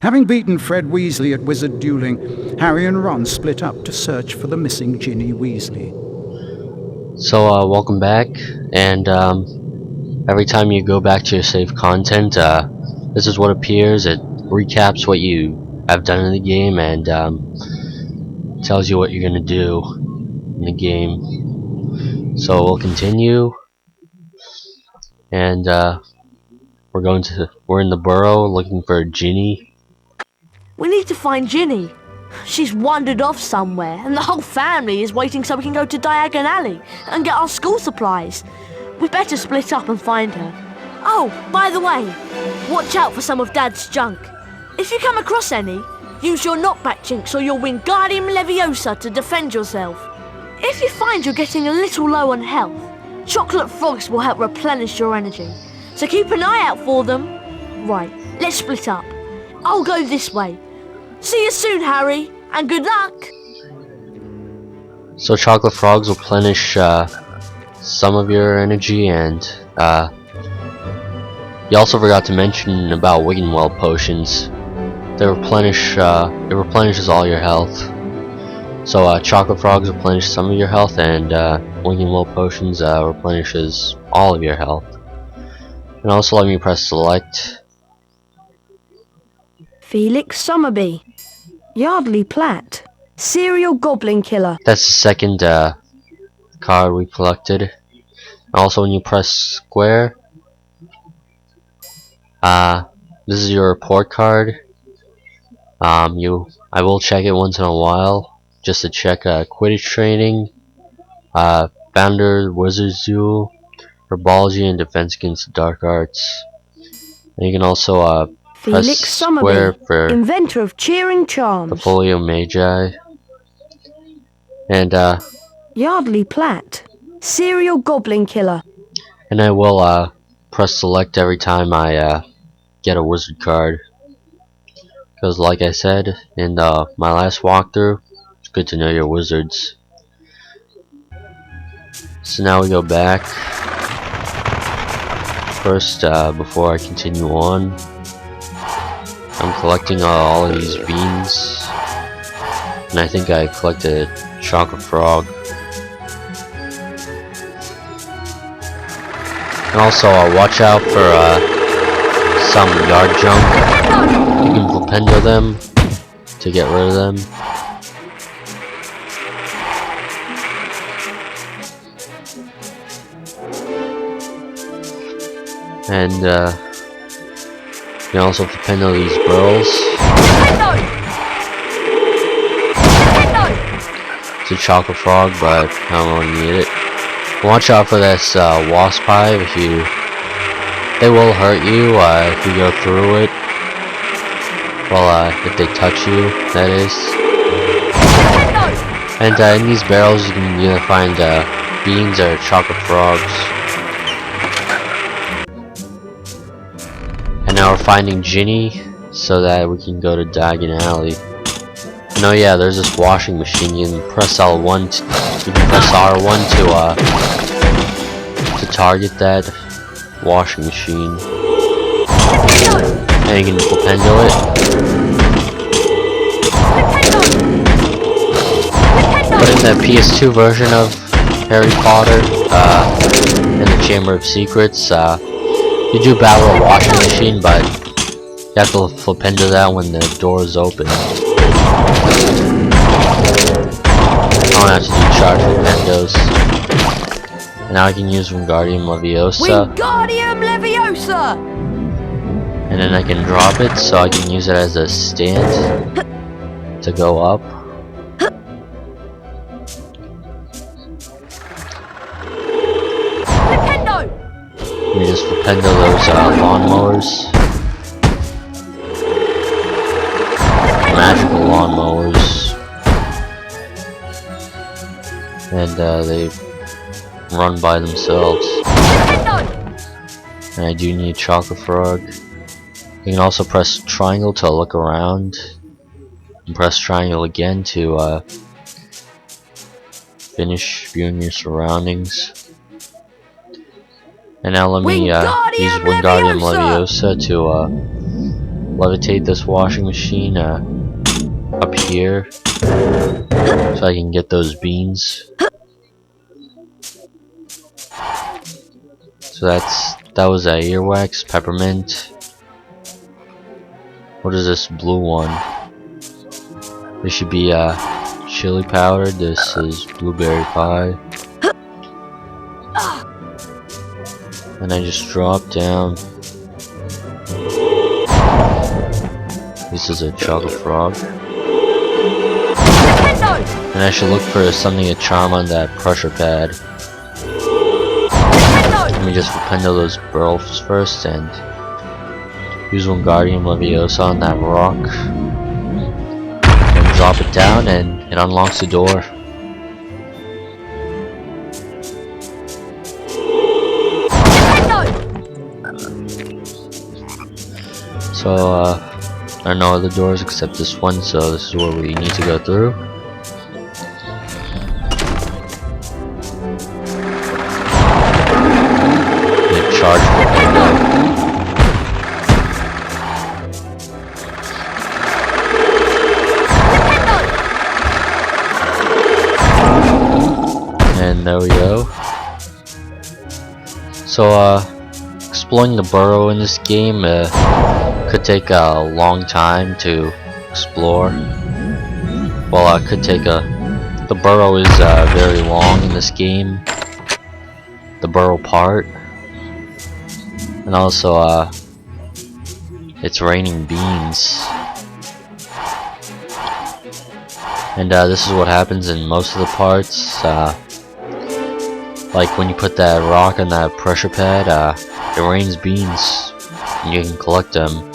Having beaten Fred Weasley at wizard dueling, Harry and Ron split up to search for the missing Ginny Weasley. So welcome back, and every time you go back to your saved content, this is what appears. It recaps what you have done in the game and tells you what you're gonna do in the game. So we'll continue, and we're in the Burrow looking for Ginny. We need to find Ginny. She's wandered off somewhere, and the whole family is waiting so we can go to Diagon Alley and get our school supplies. We better split up and find her. Oh, by the way, watch out for some of Dad's junk. If you come across any, use your knockback chinks or your Wingardium Leviosa to defend yourself. If you find you're getting a little low on health, chocolate frogs will help replenish your energy. So keep an eye out for them. Right, let's split up. I'll go this way. See you soon, Harry, and good luck! So chocolate frogs will replenish some of your energy, and you also forgot to mention about Whomping Willow potions. They replenish, it replenishes all your health. So chocolate frogs replenish some of your health, and Whomping Willow potions replenishes all of your health. And also let me press select. Felix Summerby, Yardley Platt, Serial Goblin Killer. That's the second card we collected. Also, when you press square, this is your report card. I will check it once in a while just to check Quidditch training, Founder Wizard Duel, Herbology, and Defense Against the Dark Arts. And you can also press Felix square Summerby, for inventor of cheering charms. the Folio Magi. And Yardley Platt, Serial Goblin Killer. and I will press select every time I get a wizard card, because like I said in my last walkthrough, it's good to know your wizards. So now we go back. First, before I continue on, I'm collecting all of these beans, and I think I collected a chocolate frog. And also, watch out for some yard junk. You can flipendo them to get rid of them. And you can also flipendo these Burrows. It's a chocolate frog, but I don't really need it. Watch out for this wasp hive. They will hurt you if you go through it. Well, if they touch you, that is. And in these barrels, you can either find beans or chocolate frogs. And now we're finding Ginny, so that we can go to Diagon Alley. And oh yeah, there's this washing machine. You can press L1. You can press R1 to target that washing machine, and you can flipendo it. But in the PS2 version of Harry Potter, in the Chamber of Secrets, you do battle a washing machine, but you have to flipendo that when the door is open. I don't have to do charge flipendos. And now I can use Wingardium Leviosa. Wingardium Leviosa! And then I can drop it, so I can use it as a stand to go up. You just flipendo those lawnmowers. Magical lawnmowers. And they run by themselves. And I do need chocolate frog. You can also press triangle to look around, and press triangle again to finish viewing your surroundings. And now let me use Wingardium Leviosa to levitate this washing machine up here so I can get those beans. So that was earwax, peppermint. What is this blue one? This should be chili powder. This is blueberry pie. And I just drop down. This is a chocolate frog. And I should look for something to charm on that pressure pad. Let me just Flipendo those Burrows first and use Wingardium Leviosa on that rock. And drop it down and it unlocks the door. So there are no other doors except this one, so this is where we need to go through. Charge Flipendo. And there we go. So exploring the Burrow in this game could take a long time to explore. Well, could take the Burrow is very long in this game. The Burrow part. And also, it's raining beans. And this is what happens in most of the parts. Like when you put that rock on that pressure pad, it rains beans. And you can collect them.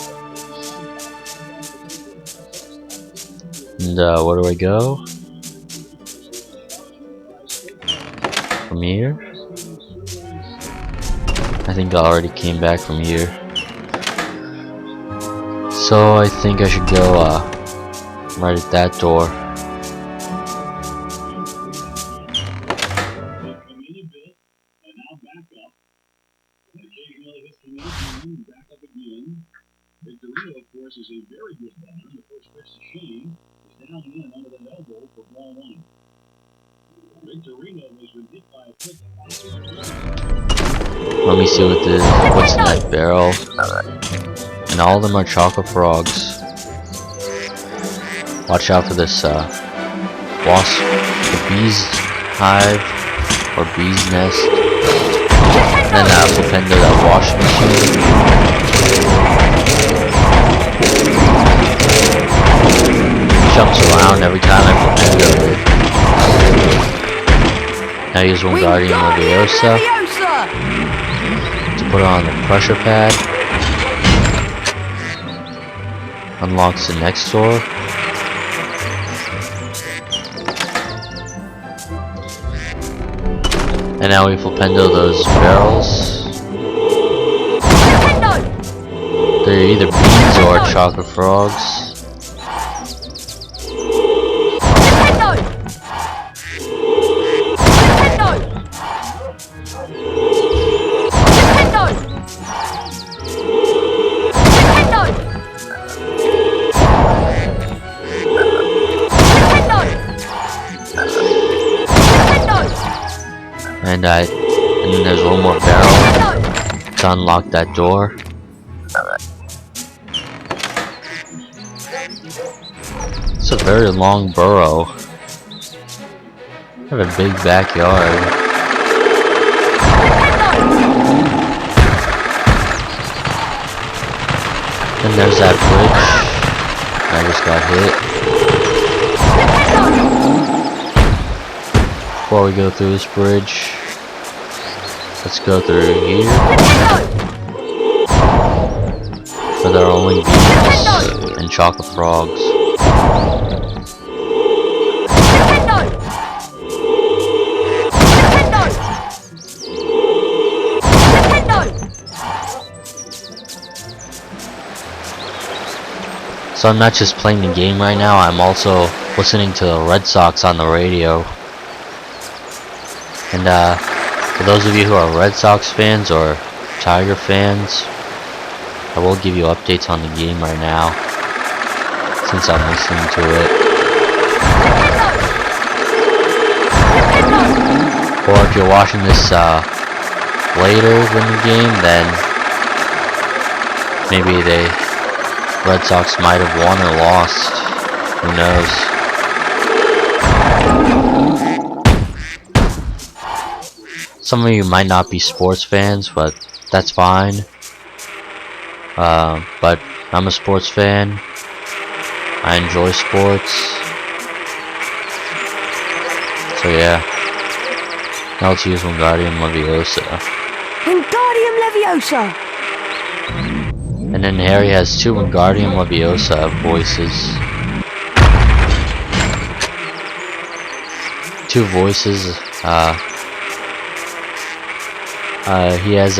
And where do I go? From here? I think I already came back from here. So I think I should go right at that door. Let me see what's in that barrel. And all of them are chocolate frogs. Watch out for this wasp, the bee's hive or bee's nest. And then Flipendo that washing machine. Jumps around every time I Flipendo it. Now use Wingardium Leviosa to put it on the pressure pad. Unlocks the next door. And now we Flipendo those barrels. They're either beans or chocolate frogs. And then there's one more barrel to unlock that door. It's a very long burrow. I have a big backyard. And there's that bridge. I just got hit. Before we go through this bridge, let's go through here. Where there are only bees and chocolate frogs. So I'm not just playing the game right now, I'm also listening to the Red Sox on the radio. And for those of you who are Red Sox fans or Tiger fans, I will give you updates on the game right now, since I'm listening to it. Or if you're watching this later than the game, then maybe the Red Sox might have won or lost. Who knows? Some of you might not be sports fans, but that's fine. But I'm a sports fan. I enjoy sports. So yeah. Now let's use Wingardium Leviosa. Wingardium Leviosa! And then Harry has 2 Wingardium Leviosa voices. 2 voices. He has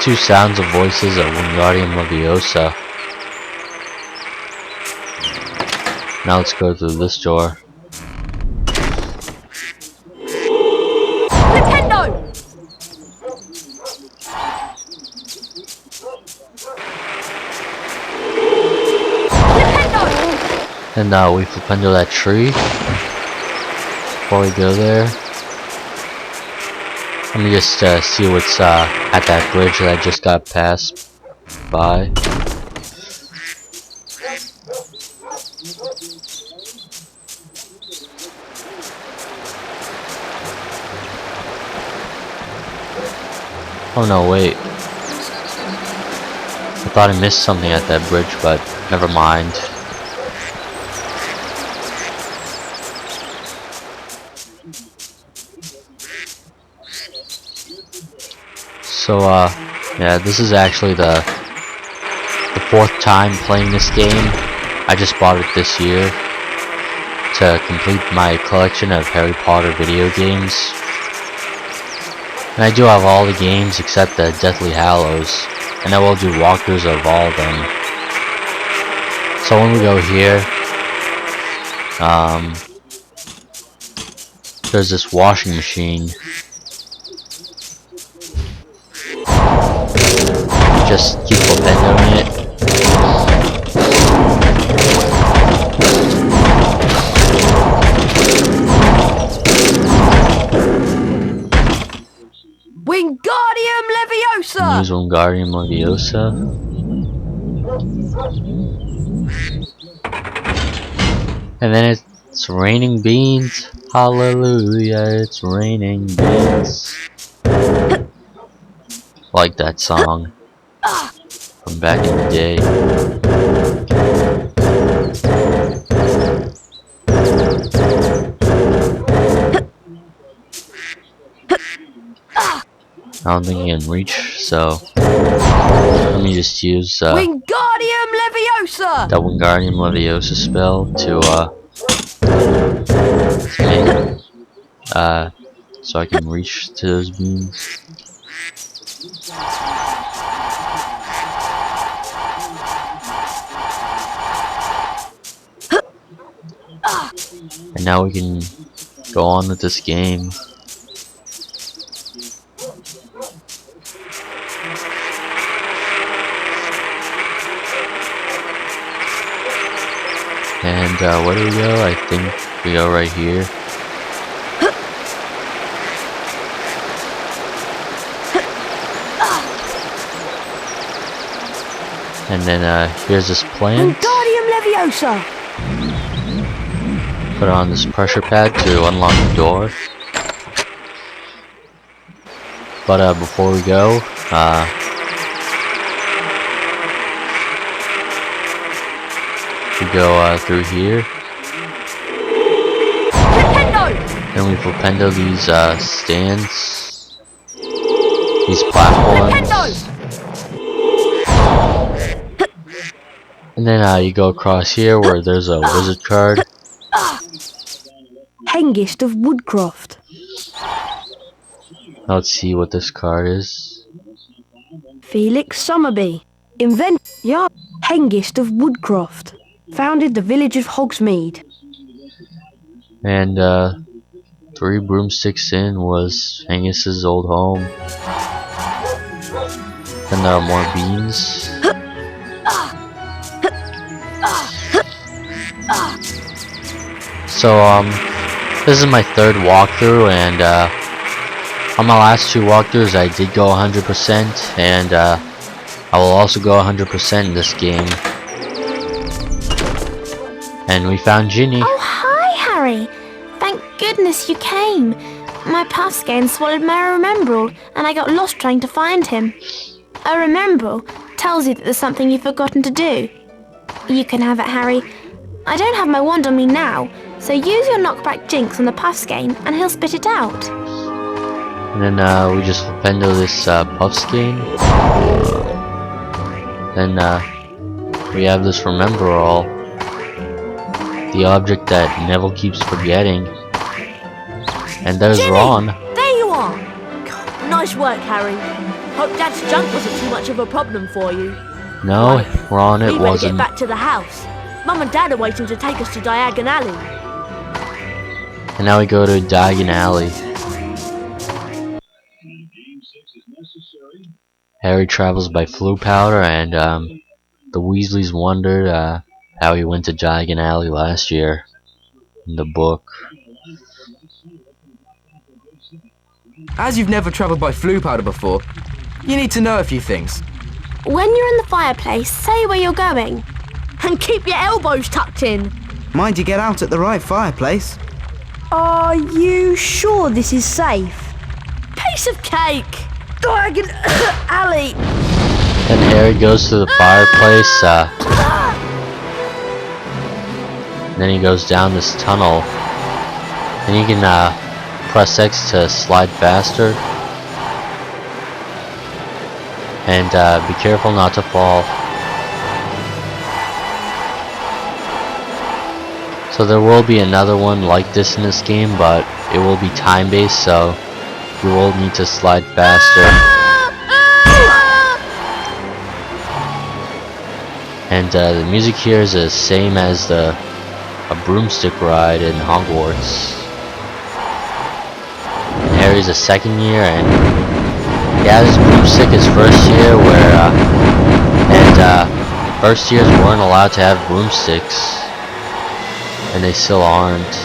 2 sounds of voices of Wingardium Leviosa. Now let's go through this door. And we flip under that tree. Before we go there, let me just see what's at that bridge that I just got passed by. Oh no, wait. I thought I missed something at that bridge, but never mind. So yeah, this is actually the 4th time playing this game. I just bought it this year to complete my collection of Harry Potter video games. And I do have all the games except the Deathly Hallows, and I will do walkthroughs of all of them. So when we go here, there's this washing machine. Just keep opening it. Wingardium Leviosa! Use Wingardium Leviosa. And then it's raining beans. Hallelujah, it's raining beans. Like that song from back in the day. I don't think you can reach, so let me just use Wingardium Leviosa! that Wingardium Leviosa spell to so I can reach to those beams. And now we can go on with this game. And where do we go? I think we go right here. And then here's this plant. Wingardium Leviosa! Put on this pressure pad to unlock the door. But before we go, we go through here. Then we flipendo these stands, these platforms. And then you go across here where there's a wizard card. Hengist of Woodcroft. Now let's see what this card is. Felix Summerby. Hengist of Woodcroft. Founded the village of Hogsmeade. And 3 broomsticks in was Hengist's old home. Then there are more beans. So, this is my third walkthrough, and, on my last two walkthroughs I did go 100%, and, I will also go 100% in this game. And we found Ginny. Oh, hi, Harry. Thank goodness you came. My puffs game swallowed my Remembrall, and I got lost trying to find him. A Remembrall tells you that there's something you've forgotten to do. You can have it, Harry. I don't have my wand on me now, so use your knockback jinx on the puffs game, and he'll spit it out. And then we just fendo this puffs game. Then we have this Remembrall, the object that Neville keeps forgetting. And there's Ginny, Ron. There you are! Nice work, Harry. Hope Dad's junk wasn't too much of a problem for you. No, Right. Ron, it We better wasn't. get back to the house. Mum and Dad are waiting to take us to Diagon Alley. And now we go to Diagon Alley. Harry travels by floo powder, and the Weasleys wondered how he went to Diagon Alley last year in the book. As you've never travelled by floo powder before, you need to know a few things. When you're in the fireplace, say where you're going. And keep your elbows tucked in. Mind you get out at the right fireplace. Are you sure this is safe? Piece of cake. Diagon Alley! Then Harry goes to the fireplace. Then he goes down this tunnel. And you can press X to slide faster. And be careful not to fall. So there will be another one like this in this game, but it will be time based, so you will need to slide faster. And the music here is the same as a broomstick ride in Hogwarts. And Harry's a second year, and he had his broomstick his first year, where first years weren't allowed to have broomsticks, and they still aren't.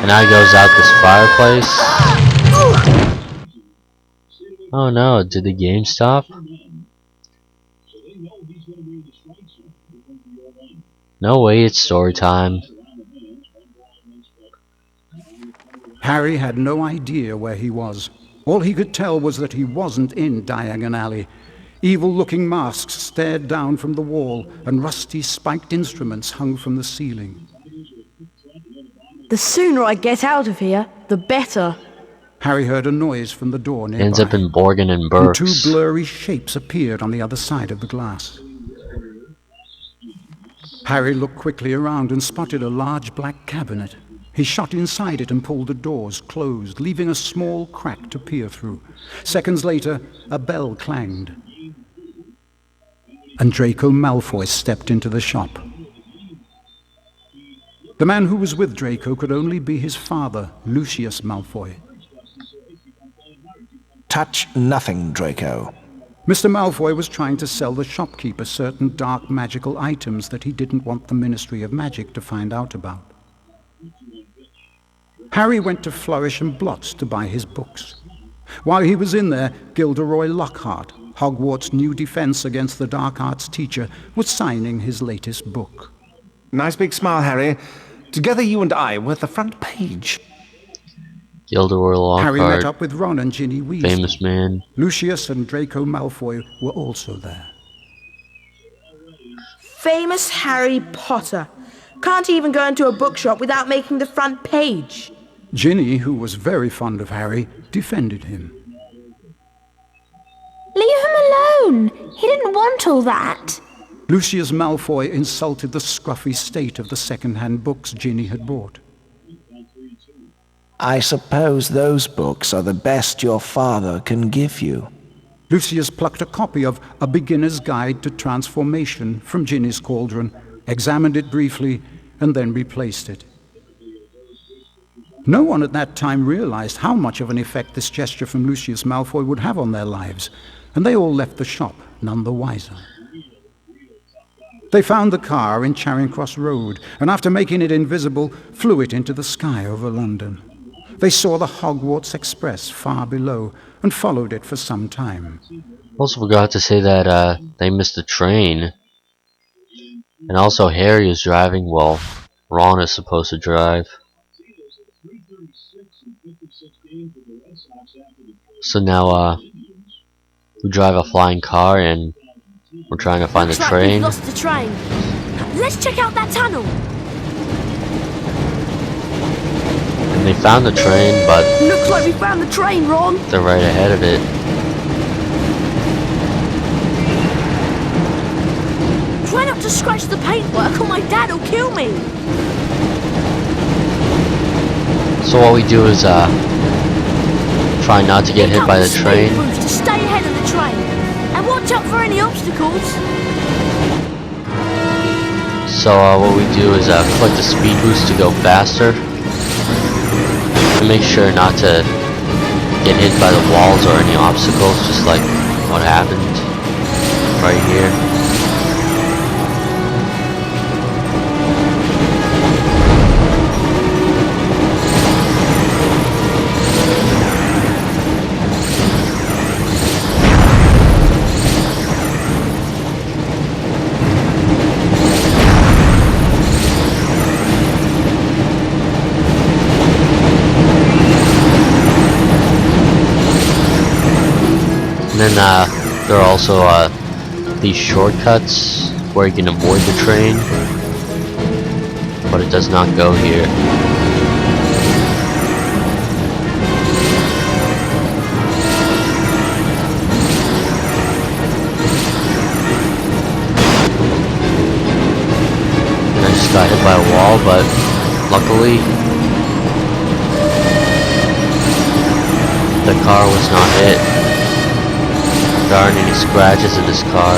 And now he goes out this fireplace. Oh no, did the game stop? No way, it's story time. Harry had no idea where he was. All he could tell was that he wasn't in Diagon Alley. Evil-looking masks stared down from the wall, and rusty spiked instruments hung from the ceiling. The sooner I get out of here, the better. Harry heard a noise from the door nearby. Ends up in Borgin and And Burks. two blurry shapes appeared on the other side of the glass. Harry looked quickly around and spotted a large black cabinet. He shot inside it and pulled the doors closed, leaving a small crack to peer through. Seconds later, a bell clanged, and Draco Malfoy stepped into the shop. The man who was with Draco could only be his father, Lucius Malfoy. Touch nothing, Draco. Mr. Malfoy was trying to sell the shopkeeper certain dark magical items that he didn't want the Ministry of Magic to find out about. Harry went to Flourish and Blots to buy his books. While he was in there, Gilderoy Lockhart, Hogwarts' new defense against the dark arts teacher, was signing his latest book. Nice big smile, Harry. Together you and I were at the front page. Gilderoy Harry met Lockhart, up with Ron and Ginny Weasley. famous man. Lucius and Draco Malfoy were also there. Famous Harry Potter. Can't even go into a bookshop without making the front page. Ginny, who was very fond of Harry, defended him. Leave him alone. He didn't want all that. Lucius Malfoy insulted the scruffy state of the second-hand books Ginny had bought. I suppose those books are the best your father can give you. Lucius plucked a copy of A Beginner's Guide to Transformation from Ginny's cauldron, examined it briefly, and then replaced it. No one at that time realized how much of an effect this gesture from Lucius Malfoy would have on their lives. and they all left the shop none the wiser. They found the car in Charing Cross Road, and after making it invisible, flew it into the sky over London. They saw the Hogwarts Express far below, and followed it for some time. Also forgot to say that they missed the train. And also Harry is driving while Ron is supposed to drive. So now we drive a flying car and we're trying to find the Looks like train. we've lost the train. Let's check out that tunnel. And they found the train, but Looks like we found the train, Ron. they're right ahead of it. Try not to scratch the paintwork or my dad will kill me. So what we do is try not to get hit by the train. To stay ahead of the train. And watch out for any obstacles. So what we do is click the speed boost to go faster. And make sure not to get hit by the walls or any obstacles, just like what happened right here. And then there are also these shortcuts where you can avoid the train, but it does not go here. And I just got hit by a wall, but luckily the car was not hit. There aren't any scratches in this car.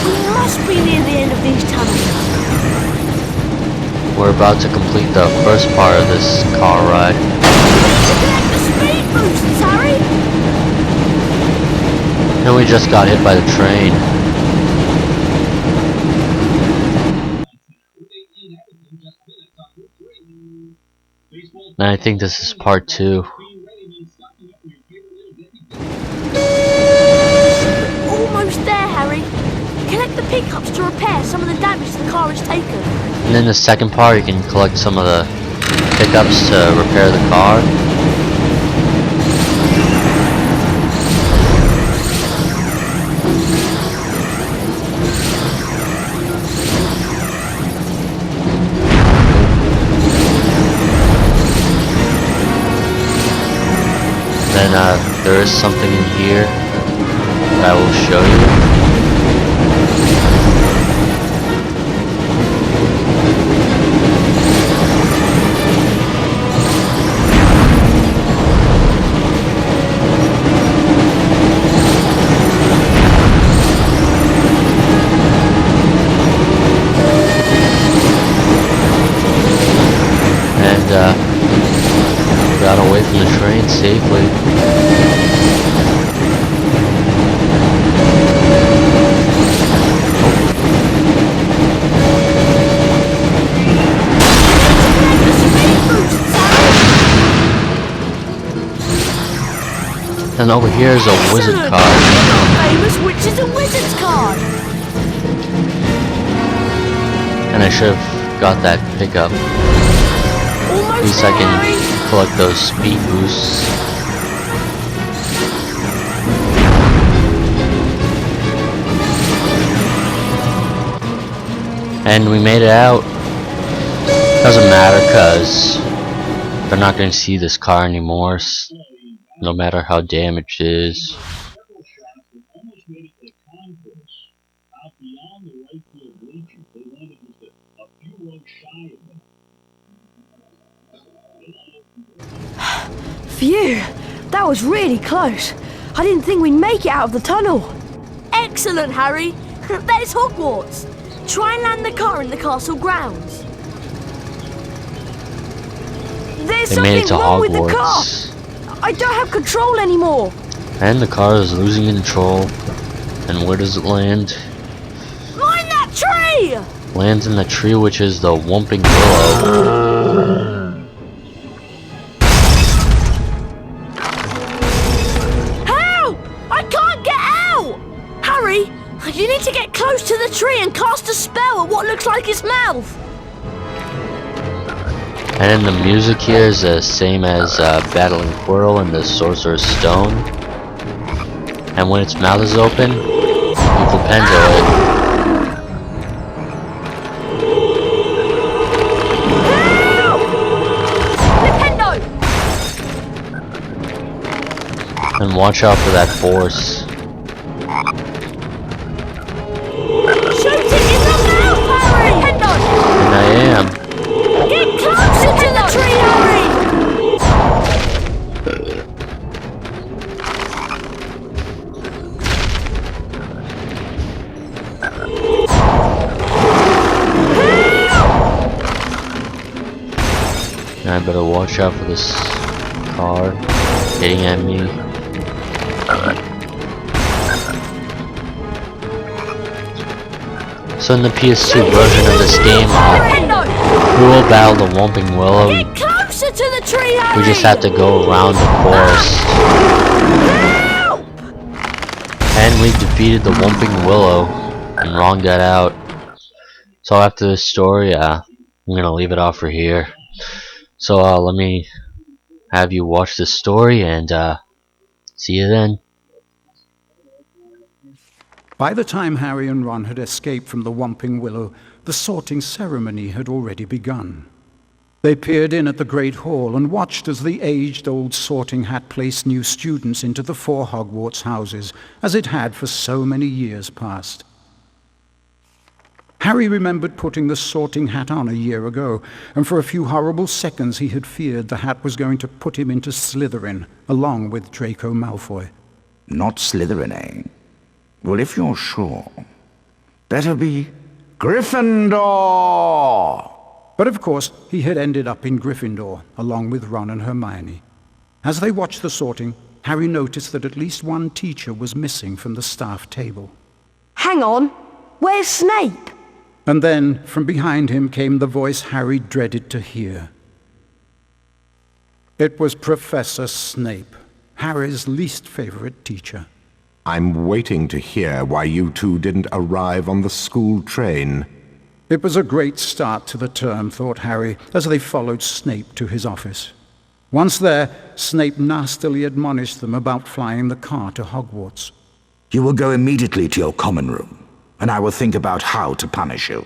We must be near the end of these tunnels. We're about to complete the first part of this car ride. The speed boosts, Harry! And we just got hit by the train. And I think this is part 2. Almost there, Harry. Collect the pickups to repair some of the damage the car has taken. And in the second part you can collect some of the pickups to repair the car. Then there is something in here that I will show you. Got away from the train safely. And over here is a wizard card. Famous witch is a wizard's card. And I should have got that pickup. At least I can collect those speed boosts. And we made it out. Doesn't matter because they're not going to see this car anymore, no matter how damaged it is. Phew, that was really close. I didn't think we'd make it out of the tunnel. Excellent, Harry. There's Hogwarts. Try and land the car in the castle grounds. There's They made it something to wrong with the car. Hogwarts. I don't have control anymore. And the car is losing control. And where does it land? Mind that tree! Lands in the tree, which is the Whomping Willow. Help! I can't get out! Harry, you need to get close to the tree and cast a spell at what looks like its mouth. And then the music here is the same as battling Burrow and the Sorcerer's Stone. And when its mouth is open, you flipendo it. Flipendo! And watch out for that force. Shoot it in the mouth, Harry! Flipendo! And I am. Get closer to the tree, Harry! And I better watch out for this car hitting at me. So in the PS2 version of this game, we will battle the Whomping Willow. Get closer to the tree, Harry! We just have to go around the forest. Help! And we defeated the Whomping Willow and wronged that out. So after this story, I'm gonna leave it off for here. So let me have you watch this story and see you then. By the time Harry and Ron had escaped from the Whomping Willow, the sorting ceremony had already begun. They peered in at the Great Hall and watched as the aged-old sorting hat placed new students into the 4 Hogwarts houses, as it had for so many years past. Harry remembered putting the sorting hat on a year ago, and for a few horrible seconds he had feared the hat was going to put him into Slytherin, along with Draco Malfoy. Not Slytherin, eh? Well, if you're sure, better be Gryffindor! But of course, he had ended up in Gryffindor, along with Ron and Hermione. As they watched the sorting, Harry noticed that at least one teacher was missing from the staff table. Hang on, where's Snape? And then, from behind him, came the voice Harry dreaded to hear. It was Professor Snape, Harry's least favorite teacher. I'm waiting to hear why you two didn't arrive on the school train. It was a great start to the term, thought Harry, as they followed Snape to his office. Once there, Snape nastily admonished them about flying the car to Hogwarts. You will go immediately to your common room, and I will think about how to punish you.